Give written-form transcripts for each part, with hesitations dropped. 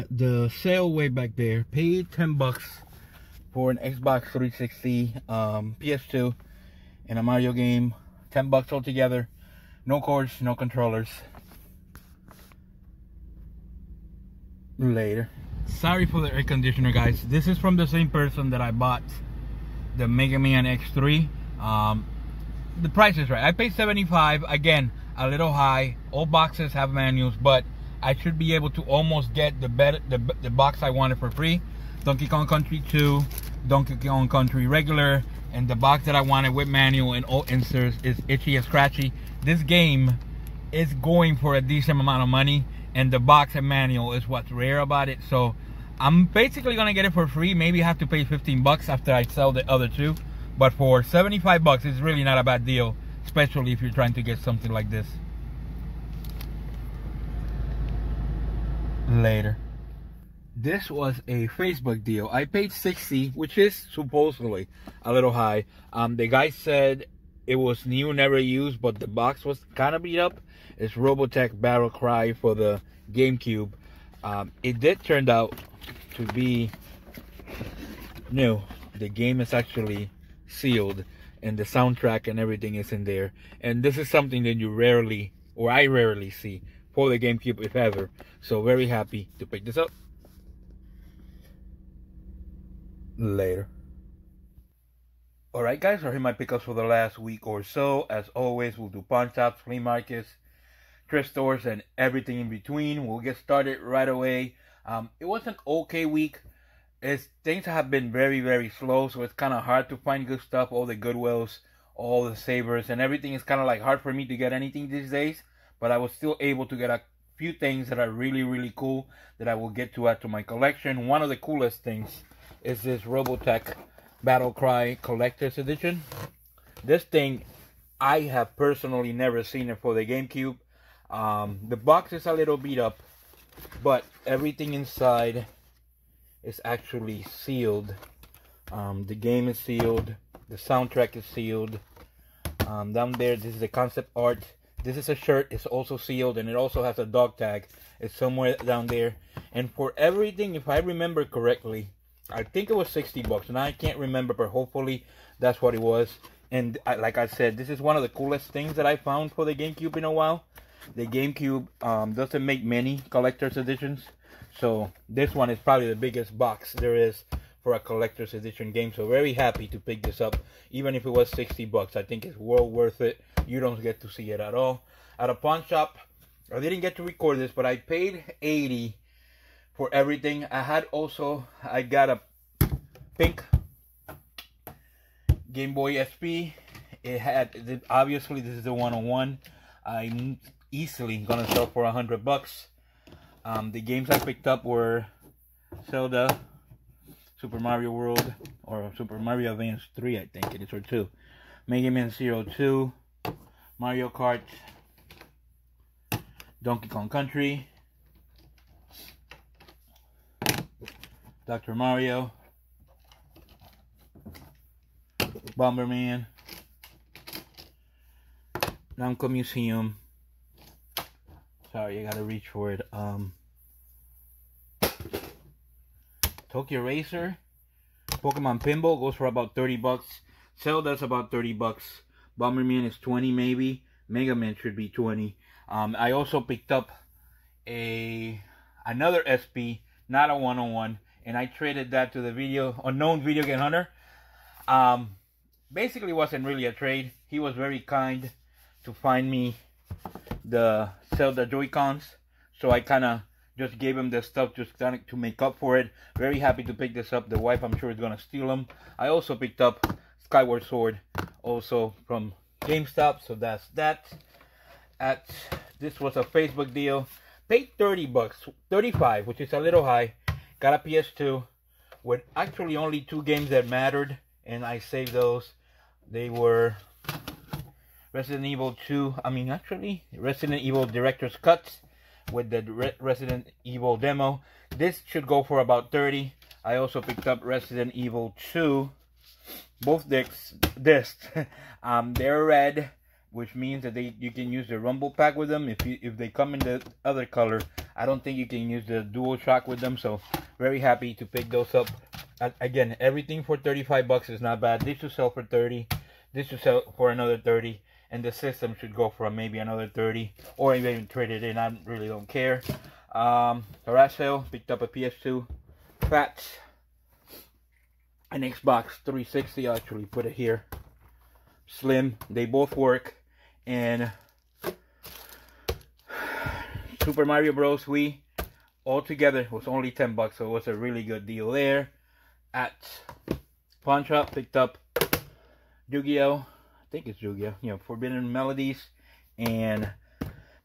at the sale way back there. Paid 10 bucks for an Xbox 360, PS2, and a Mario game. 10 bucks altogether. No cords, no controllers. Later. Sorry for the air conditioner, guys. This is from the same person that I bought the Mega Man X3. The price is right. I paid $75. Again, a little high. All boxes have manuals, but I should be able to almost get the box I wanted for free. Donkey Kong Country 2, Donkey Kong Country regular, and the box that I wanted with manual and all inserts is Itchy and Scratchy. This game is going for a decent amount of money, and the box and manual is what's rare about it. So I'm basically gonna get it for free. Maybe have to pay 15 bucks after I sell the other two, but for 75 bucks it's really not a bad deal, especially if you're trying to get something like this. Later. This was a Facebook deal. I paid $60, which is supposedly a little high. The guy said it was new, never used, but the box was kind of beat up. It's Robotech Battle Cry for the GameCube. It did turn out to be new. The game is actually sealed, and the soundtrack and everything is in there. And this is something that you rarely, or I rarely see for the GameCube, if ever. So very happy to pick this up. Later. Alright guys, so here are my pickups for the last week or so. As always, we'll do pawn shops, flea markets, thrift stores, and everything in between. We'll get started right away. It was an okay week. Things have been very, very slow, so it's kind of hard to find good stuff. All the Goodwills, all the Savers, and everything is kind of like hard for me to get anything these days. But I was still able to get a few things that are really, really cool that I will get to add to my collection. One of the coolest things is this Robotech Battle Cry Collector's Edition. This thing, I have personally never seen it for the GameCube. The box is a little beat up, but everything inside is actually sealed. The game is sealed. The soundtrack is sealed. Down there, this is the concept art. This is a shirt. It's also sealed, and it also has a dog tag. It's somewhere down there. And for everything, if I remember correctly, I think it was 60 bucks, and I can't remember, but hopefully that's what it was. And like I said, this is one of the coolest things that I found for the GameCube in a while. The GameCube doesn't make many collector's editions, so this one is probably the biggest box there is for a collector's edition game. So very happy to pick this up, even if it was 60 bucks. I think it's well worth it. You don't get to see it at all at a pawn shop. I didn't get to record this, but I paid $80 for everything. I got a pink Game Boy SP. It had, obviously this is the 101. I'm easily gonna sell for 100 bucks. The games I picked up were Zelda, Super Mario World, or Super Mario Advance 3, I think it is, or 2. Mega Man 02, Mario Kart, Donkey Kong Country, Dr. Mario, Bomberman, Namco Museum. Sorry, I gotta reach for it. Tokyo Racer, Pokemon Pinball goes for about 30 bucks. Zelda's about 30 bucks. Bomberman is 20 maybe. Mega Man should be 20. I also picked up another SP, not a 101, and I traded that to the unknown video game hunter. Basically wasn't really a trade. He was very kind to find me the Zelda Joy-Cons, so I kind of just gave him the stuff just to make up for it. Very happy to pick this up. The wife, I'm sure, is gonna steal them. I also picked up Skyward Sword, also from GameStop, so that's that. This was a Facebook deal. Paid 30 bucks, 35, which is a little high. Got a PS2 with actually only 2 games that mattered, and I saved those. They were Resident Evil 2, Resident Evil Director's Cut with the Resident Evil demo. This should go for about 30. I also picked up Resident Evil 2, both discs. They're red, which means that you can use the Rumble Pack with them. If they come in the other color, I don't think you can use the dual shock with them, so very happy to pick those up. Again, everything for 35 bucks is not bad. This should sell for 30. This should sell for another 30. And the system should go for maybe another 30. Or even trade it in. I really don't care. Garage sale. Picked up a PS2. Fat. An Xbox 360. I'll actually put it here. Slim. They both work. And Super Mario Bros. Wii. All together was only 10 bucks. So it was a really good deal there. At pawn shop, picked up Yu-Gi-Oh! I think it's Yu-Gi-Oh! You know, Forbidden Melodies and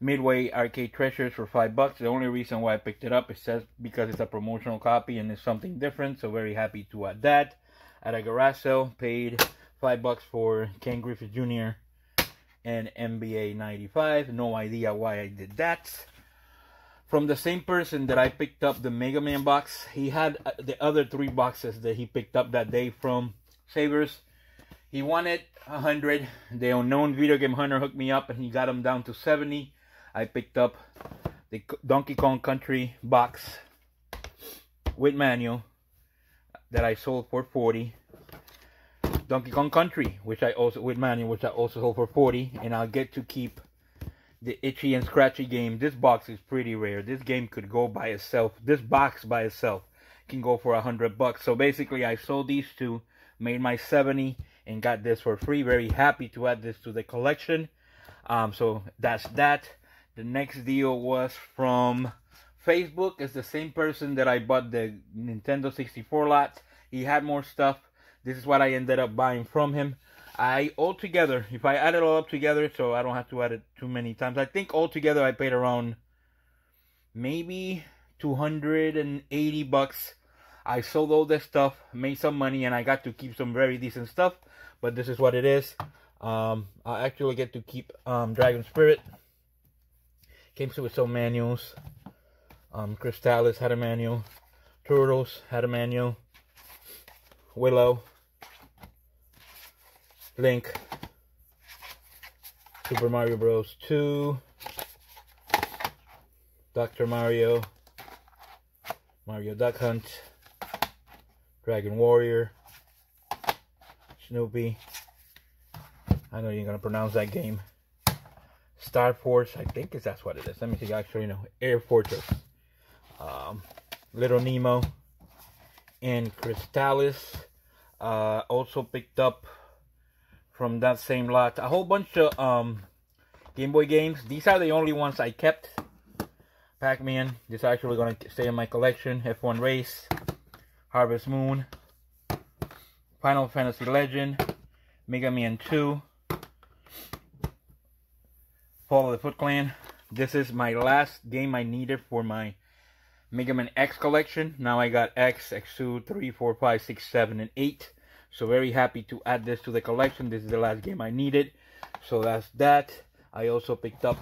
Midway Arcade Treasures for 5 bucks. The only reason why I picked it up is because it's a promotional copy and it's something different. So very happy to add that. At a garage sale, paid 5 bucks for Ken Griffey Jr. and NBA 95. No idea why I did that. From the same person that I picked up the Mega Man box, he had the other 3 boxes that he picked up that day from Savers. He wanted 100. The unknown video game hunter hooked me up and he got them down to 70. I picked up the Donkey Kong Country box with manual that I sold for 40. Donkey Kong Country, which I also with manual, which I also sold for 40, and I'll get to keep the Itchy and Scratchy game. This box is pretty rare. This game could go by itself. This box by itself can go for 100 bucks. So basically, I sold these two, made my 70, and got this for free. Very happy to add this to the collection. So that's that. The next deal was from Facebook. It's the same person that I bought the Nintendo 64 lot. He had more stuff. This is what I ended up buying from him. Altogether, if I add it all up together, so I don't have to add it too many times, I think altogether I paid around maybe 280 bucks. I sold all this stuff, made some money, and I got to keep some very decent stuff. But this is what it is. I actually get to keep Dragon Spirit. Came with some manuals. Crystalis had a manual. Turtles had a manual. Willow. Link, Super Mario Bros. 2, Dr. Mario, Mario Duck Hunt, Dragon Warrior, Snoopy, I know you're gonna pronounce that game, Star Force, I think that's what it is, let me see, actually no, Air Fortress, Little Nemo, and Crystalis. Also picked up from that same lot a whole bunch of Game Boy games. These are the only ones I kept. Pac-Man, this is actually going to stay in my collection. F1 Race, Harvest Moon, Final Fantasy Legend, Mega Man 2, Fall of the Foot Clan. This is my last game I needed for my Mega Man X collection. Now I got X, X2, 3, 4, 5, 6, 7, and 8. So very happy to add this to the collection. This is the last game I needed. So that's that. I also picked up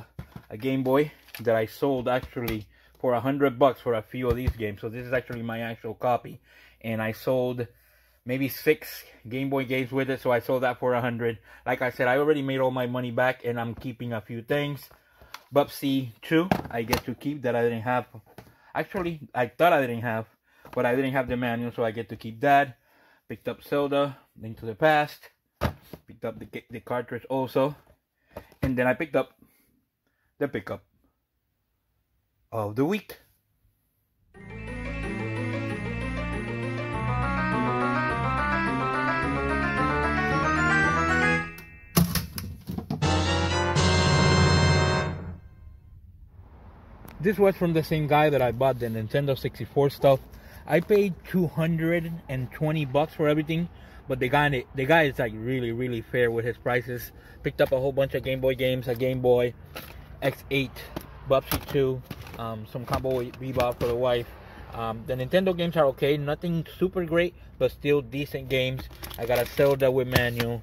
a Game Boy that I sold actually for 100 bucks for a few of these games. So this is actually my actual copy. And I sold maybe 6 Game Boy games with it. So I sold that for 100. Like I said, I already made all my money back and I'm keeping a few things. Bubsy 2, I get to keep that I didn't have. Actually, I thought I didn't have, but I didn't have the manual, so I get to keep that. Picked up Zelda, Link to the Past. Picked up the cartridge also. And then I picked up the pickup of the week. This was from the same guy that I bought the Nintendo 64 stuff. I paid 220 bucks for everything, but the guy is like really fair with his prices. Picked up a whole bunch of Game Boy games, a Game Boy, X8, Bubsy 2, some Cowboy Bebop for the wife. The Nintendo games are okay, nothing super great, but still decent games. I got a Zelda with manual.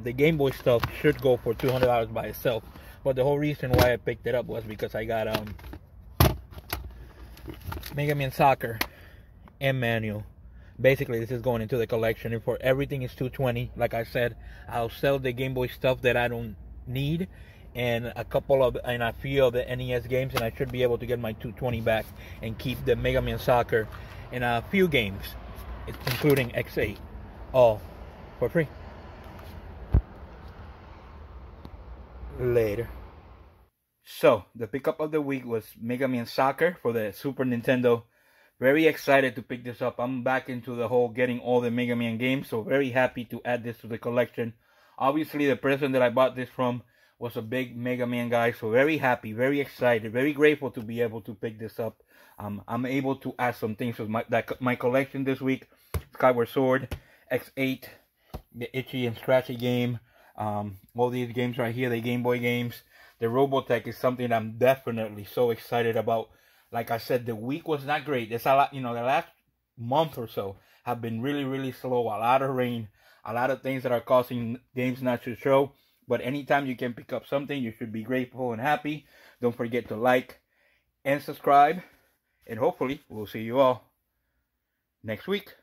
The Game Boy stuff should go for $200 by itself, but the whole reason why I picked it up was because I got Mega Man Soccer and manual. Basically, this is going into the collection, and for everything is $220. Like I said, I'll sell the Game Boy stuff that I don't need, and a few of the NES games, and I should be able to get my 220 back and keep the Mega Man Soccer in a few games, including X8, all for free. Later. So the pickup of the week was Mega Man Soccer for the Super Nintendo. Very excited to pick this up. I'm back into the whole getting all the Mega Man games, so very happy to add this to the collection. Obviously, the person that I bought this from was a big Mega Man guy, so very happy, very excited, very grateful to be able to pick this up. I'm able to add some things with my collection this week. Skyward Sword, X8, the Itchy and Scratchy game, all these games right here, the Game Boy games. The Robotech is something I'm definitely so excited about. Like I said, the week was not great. There's a lot, the last month or so have been really, really slow. A lot of rain, a lot of things that are causing games not to show. But anytime you can pick up something, you should be grateful and happy. Don't forget to like and subscribe. And hopefully, we'll see you all next week.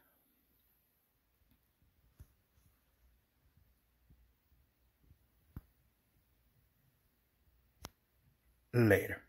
Later.